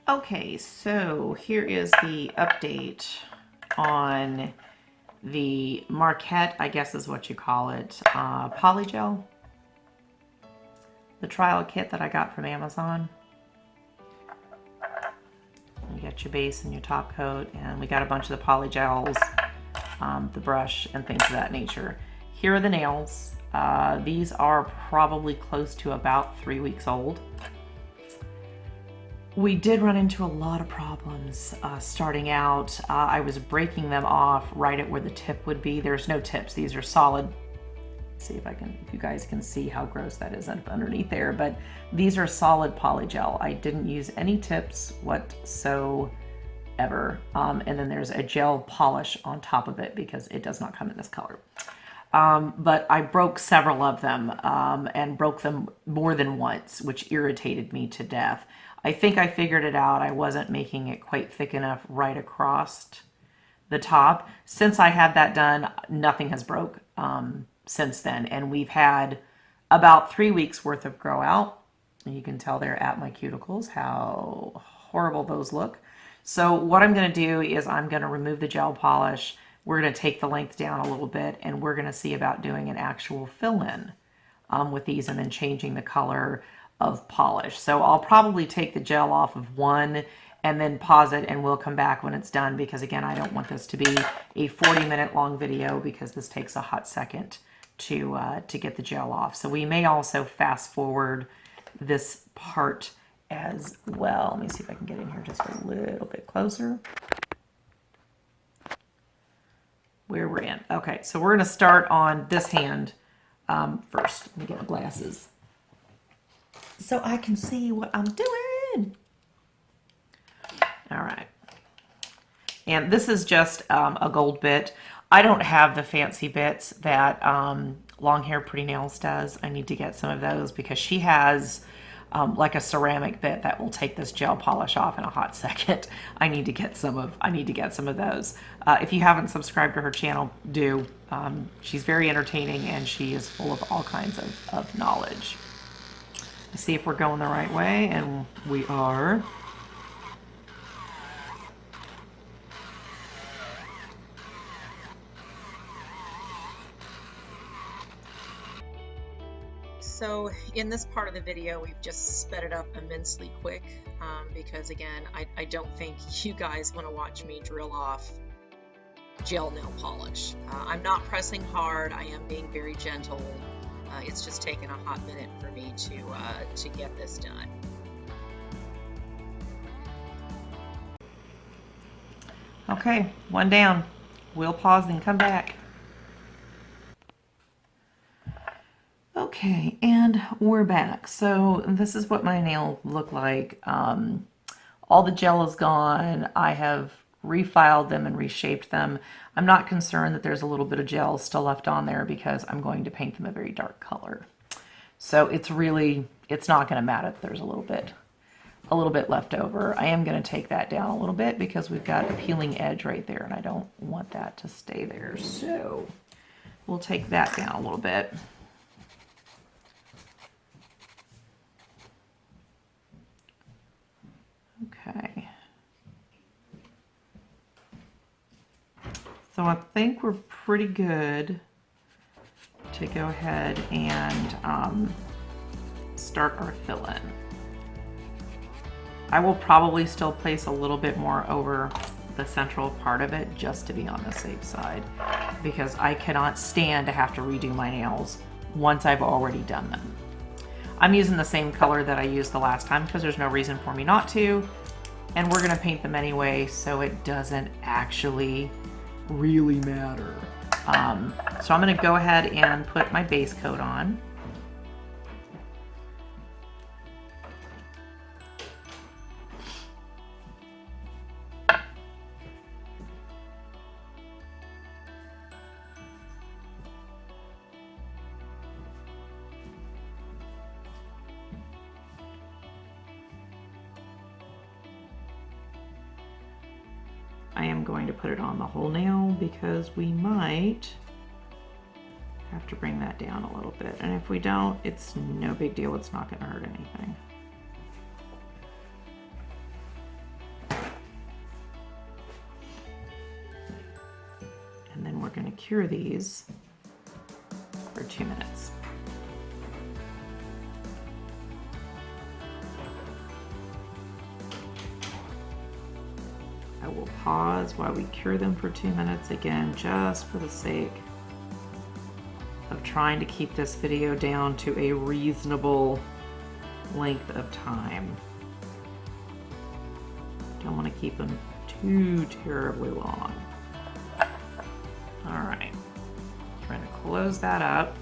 Okay, so here is the update on the Marquette, I guess is what you call it, Polygel, the trial kit that I got from Amazon. You got your base and your top coat, and we got a bunch of the polygels, the brush, and things of that nature. Here are the nails. These are probably close to about 3 weeks old. We did run into a lot of problems starting out. I was breaking them off right at where the tip would be. There's no tips. These are solid. See if you guys can see how gross that is underneath there, but these are solid polygel. I didn't use any tips whatsoever. And then there's a gel polish on top of it because it does not come in this color. But I broke several of them and broke them more than once, which irritated me to death. I think I figured it out. I wasn't making it quite thick enough right across the top. Since I had that done, nothing has broke since then. And we've had about 3 weeks worth of grow out. You can tell there at my cuticles how horrible those look. So what I'm going to do is I'm going to remove the gel polish. We're going to take the length down a little bit, and we're going to see about doing an actual fill-in with these and then changing the color of polish. So I'll probably take the gel off of one and then pause it, and we'll come back when it's done, because again, I don't want this to be a 40-minute long video because this takes a hot second to get the gel off. So we may also fast forward this part as well. Let me see if I can get in here just a little bit closer. Where we're in. Okay, so we're going to start on this hand first. Let me get my glasses so I can see what I'm doing. All right. And this is just a gold bit. I don't have the fancy bits that Long Hair Pretty Nails does. I need to get some of those because she has like a ceramic bit that will take this gel polish off in a hot second. I need to get some of those. If you haven't subscribed to her channel, do. She's very entertaining and she is full of all kinds of knowledge. Let's see if we're going the right way, and we are. So in this part of the video, we've just sped it up immensely quick because again, I don't think you guys want to watch me drill off gel nail polish. I'm not pressing hard. I am being very gentle. It's just taken a hot minute for me to get this done. Okay, one down. We'll pause and come back. Okay, and we're back. So this is what my nail looked like. All the gel is gone. I have refiled them and reshaped them. I'm not concerned that there's a little bit of gel still left on there because I'm going to paint them a very dark color. So it's not going to matter if there's a little bit left over. I am going to take that down a little bit because we've got a peeling edge right there and I don't want that to stay there. So we'll take that down a little bit. Okay. So I think we're pretty good to go ahead and start our fill-in. I will probably still place a little bit more over the central part of it just to be on the safe side because I cannot stand to have to redo my nails once I've already done them. I'm using the same color that I used the last time because there's no reason for me not to, and we're going to paint them anyway, so it doesn't actually really matter. So I'm going to go ahead and put my base coat on. I am going to put it on the whole nail because we might have to bring that down a little bit. And if we don't, it's no big deal. It's not going to hurt anything. cure these for 2 minutes. I will pause while we cure them for 2 minutes again, just for the sake of trying to keep this video down to a reasonable length of time. Don't want to keep them too terribly long. All right, trying to close that up.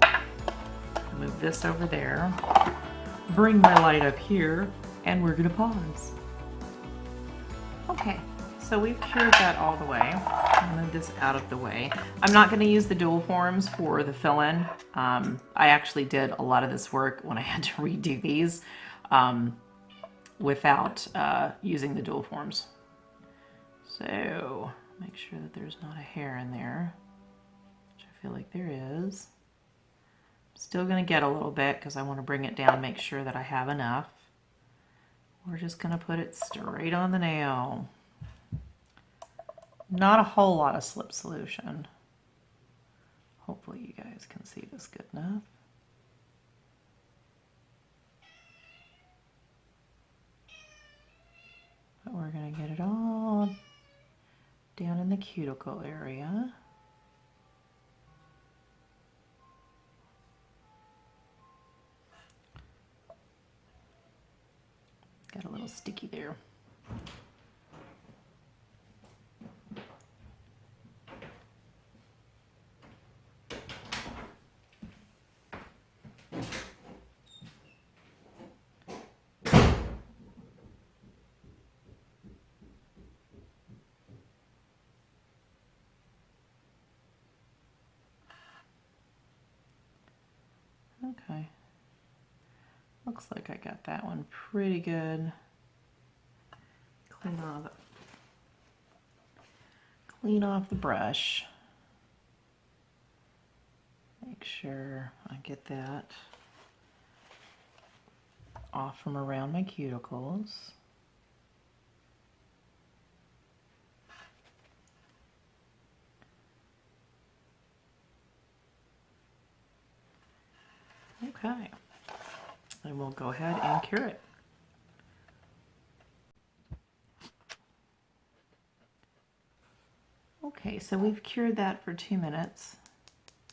Move this over there. Bring my light up here, and we're gonna pause. Okay. So we've cured that all the way. I'll move this out of the way. I'm not going to use the dual forms for the fill-in. I actually did a lot of this work when I had to redo these without using the dual forms. So make sure that there's not a hair in there, which I feel like there is. I'm still going to get a little bit because I want to bring it down, make sure that I have enough. We're just going to put it straight on the nail. Not a whole lot of slip solution. Hopefully you guys can see this good enough. But we're going to get it all down in the cuticle area. Got a little sticky there. Okay, looks like I got that one pretty good. Clean off the brush. Make sure I get that off from around my cuticles. Okay, and we'll go ahead and cure it. Okay, so we've cured that for 2 minutes,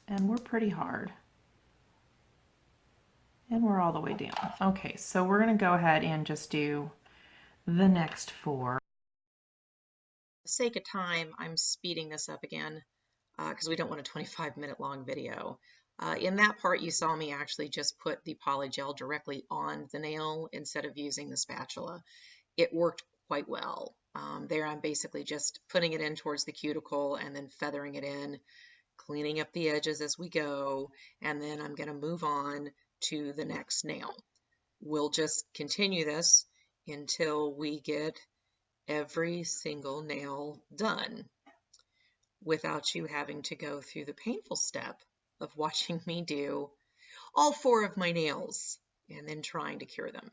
and we're pretty hard. And we're all the way down. Okay, so we're going to go ahead and just do the next 4. For the sake of time, I'm speeding this up again because we don't want a 25-minute long video. In that part, you saw me actually just put the polygel directly on the nail instead of using the spatula. It worked quite well. There I'm basically just putting it in towards the cuticle and then feathering it in, cleaning up the edges as we go, and then I'm going to move on to the next nail. We'll just continue this until we get every single nail done without you having to go through the painful step of watching me do all 4 of my nails and then trying to cure them.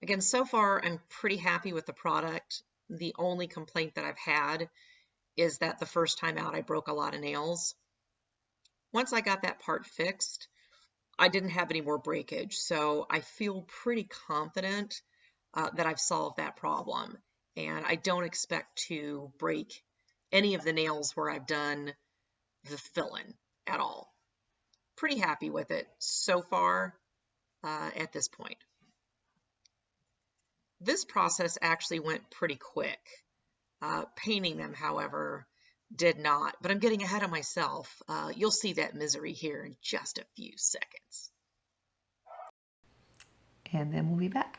Again, so far I'm pretty happy with the product. The only complaint that I've had is that the first time out I broke a lot of nails. Once I got that part fixed, I didn't have any more breakage, so I feel pretty confident that I've solved that problem, and I don't expect to break any of the nails where I've done the fill-in at all. Pretty happy with it so far at this point. This process actually went pretty quick. Painting them, however, did not, but I'm getting ahead of myself. You'll see that misery here in just a few seconds. And then we'll be back.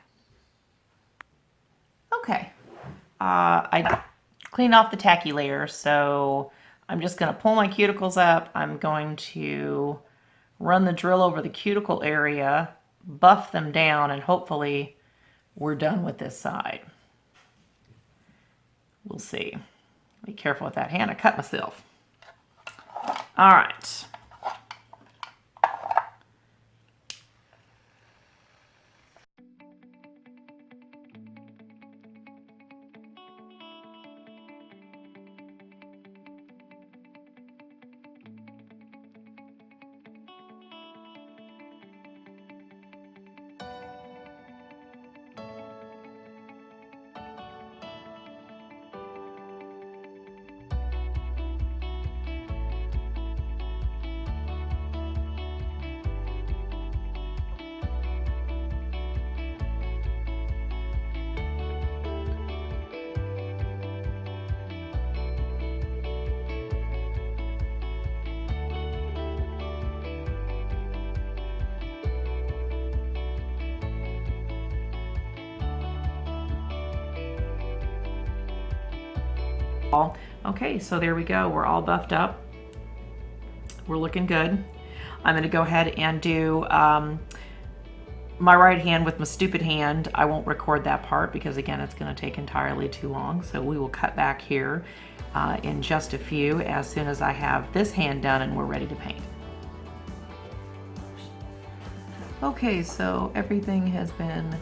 Okay, I cleaned off the tacky layer, so I'm just going to pull my cuticles up. I'm going to run the drill over the cuticle area, buff them down, and hopefully we're done with this side. We'll see. Be careful with that hand. I cut myself. All right. Okay, so there we go. We're all buffed up. We're looking good. I'm going to go ahead and do my right hand with my stupid hand. I won't record that part because, again, it's going to take entirely too long. So we will cut back here in just a few as soon as I have this hand done and we're ready to paint. Okay, so everything has been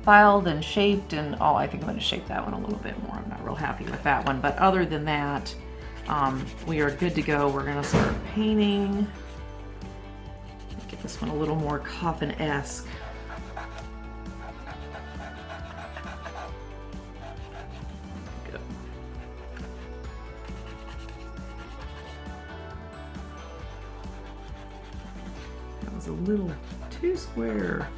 filed and shaped, and I think I'm going to shape that one a little bit more. I'm not real happy with that one, but other than that, we are good to go. We're going to start painting. Get this one a little more coffin-esque. Good. That was a little too square.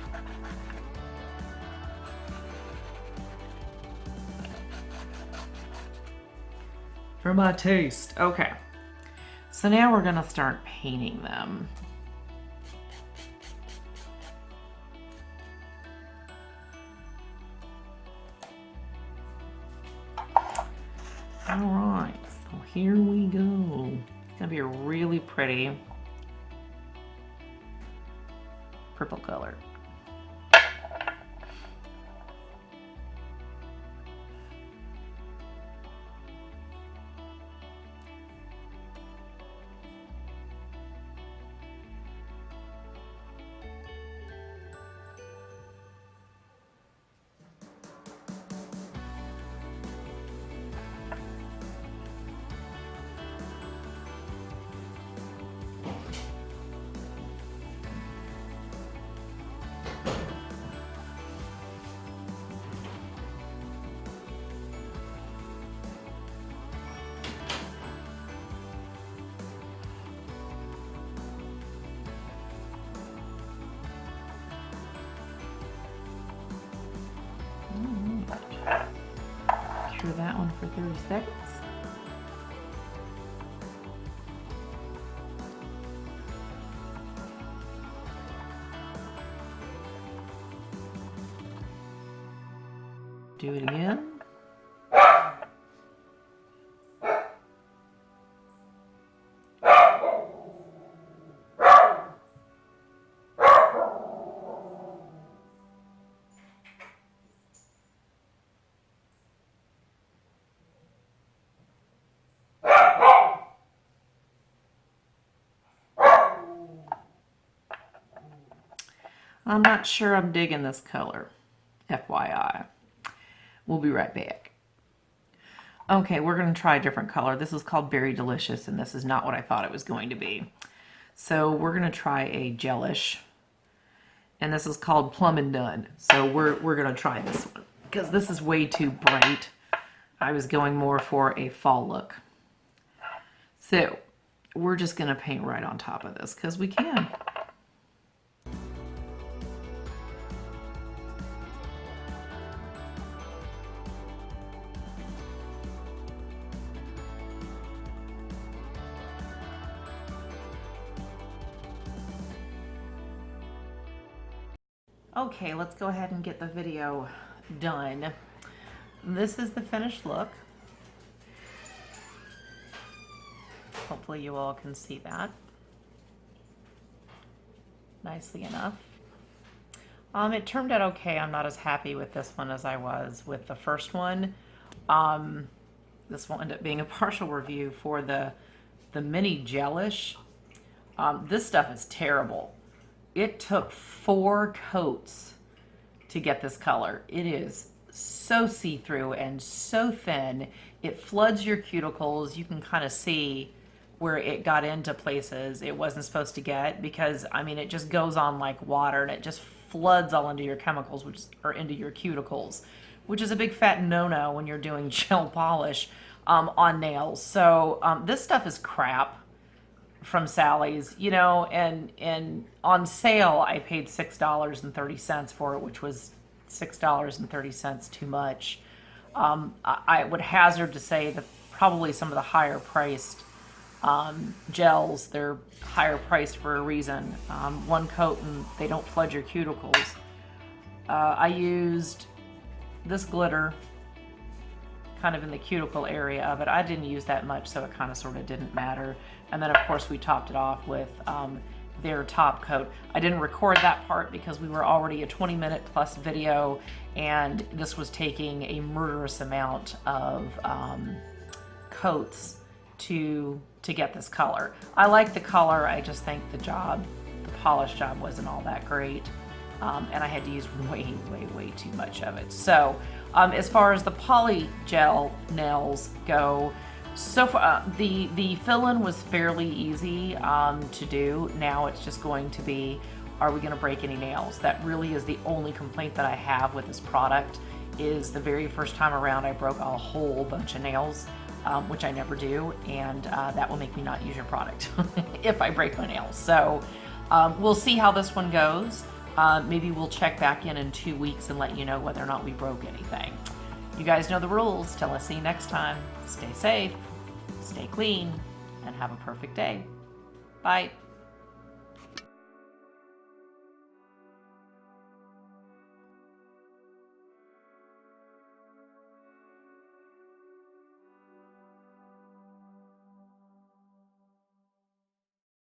For my taste. Okay. So now we're gonna start painting them. All right, so here we go. It's gonna be a really pretty purple color. Cure that one for 30 seconds. Do it again. I'm not sure I'm digging this color, FYI. We'll be right back. Okay, we're going to try a different color. This is called Berry Delicious, and this is not what I thought it was going to be. So we're going to try a gelish, and this is called Plum and Done. So we're going to try this one because this is way too bright. I was going more for a fall look. So we're just going to paint right on top of this because we can. Okay, let's go ahead and get the video done. This is the finished look. Hopefully you all can see that nicely enough. It turned out okay. I'm not as happy with this one as I was with the first one. This will end up being a partial review for the mini gelish. This stuff is terrible. It took 4 coats to get this color. It is so see-through and so thin. It floods your cuticles. You can kind of see where it got into places it wasn't supposed to get because, I mean, it just goes on like water and it just floods all into your chemicals, or into your cuticles, which is a big fat no-no when you're doing gel polish on nails. So this stuff is crap from Sally's, you know, and on sale I paid $6.30 for it, which was $6.30 too much. I would hazard to say that probably some of the higher priced gels, they're higher priced for a reason. One coat and they don't flood your cuticles. I used this glitter, kind of in the cuticle area of it. I didn't use that much, so it kind of sort of didn't matter. And then of course we topped it off with their top coat. I didn't record that part because we were already a 20-minute plus video, and this was taking a murderous amount of coats to get this color. I like the color, I just think the polish job wasn't all that great. And I had to use way too much of it. So as far as the Polygel nails go, so far the fill-in was fairly easy to do. Now it's just going to be, are we going to break any nails? That really is the only complaint that I have with this product, is the very first time around I broke a whole bunch of nails, which I never do, and that will make me not use your product if I break my nails. So we'll see how this one goes. Maybe we'll check back in 2 weeks and let you know whether or not we broke anything. You guys know the rules. Till I see you next time, stay safe, stay clean, and have a perfect day. Bye.